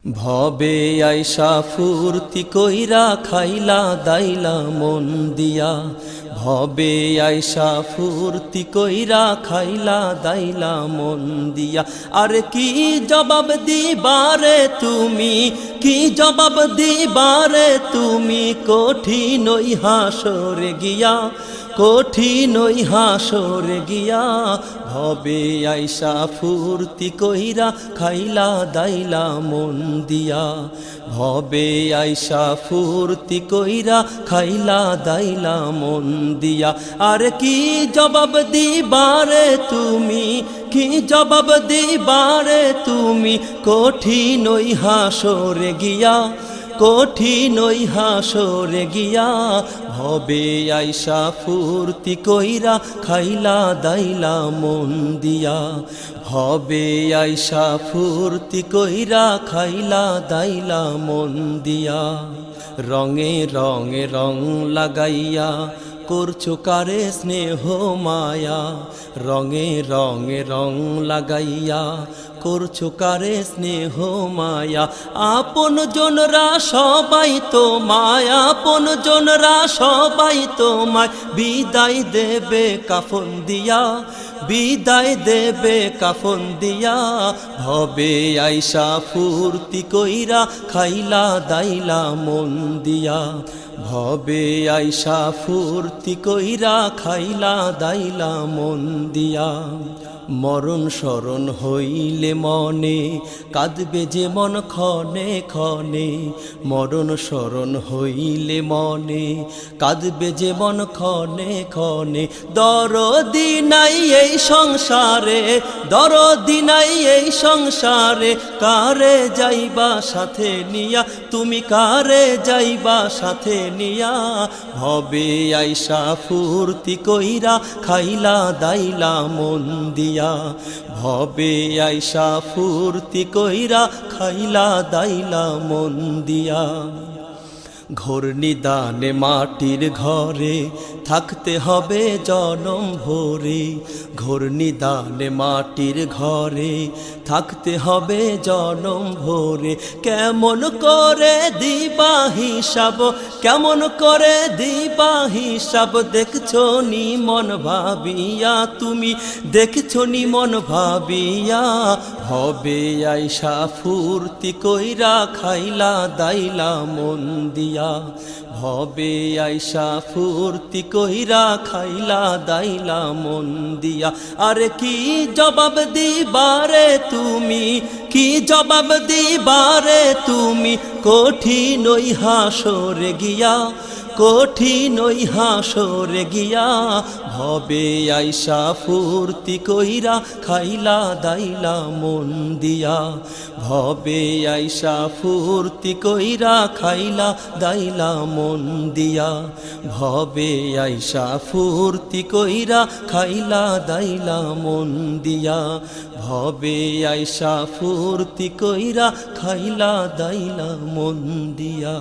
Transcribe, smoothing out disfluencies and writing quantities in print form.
ভবে আইসা ফুর্তি কইরা খাইলা দাইলা মন দিয়া, ভবে আইসা ফুর্তি কইরা খাইলা দাইলা মন দিয়া। আর কি জবাব দিবারে তুমি, কি জবাব দিবারে তুমি, কঠিন ওই হাসরে গিয়া, কঠিন ওই হাসরে গিয়া। ভবে আইসা ফুর্তি কইরা খাইলা দাইলা মন দিয়া, ভবে আইসা ফুর্তি কইরা খাইলা দাইলা মন দিয়া। আর কি জবাব দিবারে তুমি, কি জবাব দিবারে তুমি, কঠিন ওই হাসরে গিয়া, কঠিন ওই হাসরে গিয়া। ভবে আইসা ফুর্তি কইরা খাইলা দাইলা মন দিয়া, ভবে আইসা ফুর্তি কইরা খাইলা দাইলা মন দিয়া। রঙে রঙে রং লাগাইয়া করছো কারে স্নেহ মায়া, রঙে রঙে রং লাগাইয়া করছো কারে স্নেহ মায়া। আপন জনরা সবাই তোমায়, আপন জনরা সবাই তোমায় বিদায় দেবে কাফন দিয়া, বিদায় দেবে কাফন দিয়া। ভবে আইসা ফুর্তি কইরা খাইলা দাইলা মন দিয়া, ভবে আইসা ফুর্তি কইরা খাইলা দাইলা মন দিয়া। মরণ স্মরণ হইলে মনে কাঁদবে যে মন ক্ষণে ক্ষণে, মরণ স্মরণ হইলে মনে কাঁদবে যে মন ক্ষণে ক্ষণে। দরদি নাই এই সংসারে, দরদি নাই এই সংসারে, কারে যাইবা সাথে নিয়া, তুমি কারে যাইবা সাথে নিয়া। ভবে আইসা ফুর্তি কইরা খাইলা দাইলা মন দিয়া, ভবে আইসা ফুর্তি কইরা খাইলা দাইলা মন দিয়া। ঘোর নিদানে মাটির ঘরে থাকতে হবে জনম ভরে, ঘোর নিদানে মাটির ঘরে থাকতে হবে জনম ভরে। কেমন করে দিবা হিসাব, কেমন করে দিবা হিসাব, দেখছো নি মন ভাবিয়া তুমি, দেখছো নি মন ভাবিয়া। ভবে আইসা ফুর্তি কইরা খাইলা দাইলা মন দিয়া, ভবে আইসা ফুর্তি কইরা খাইলা দাইলা মন দিয়া। আর কি জবাব দিবারে তুমি, কি জবাব দিবারে তুমি, কঠিন ওই হাসরে গিয়া, কঠিন ওই হাসরে গিয়া। ভবে আইসা ফুর্তি কইরা খাইলা দাইলা মন দিয়া, ভবে আইসা ফুর্তি কইরা খাইলা দাইলা মন দিয়া, ভবে আইসা ফুর্তি কইরা খাইলা দাইলা মন দিয়া, ভবে আইসা ফুর্তি কইরা খাইলা দাইলা মন দিয়া।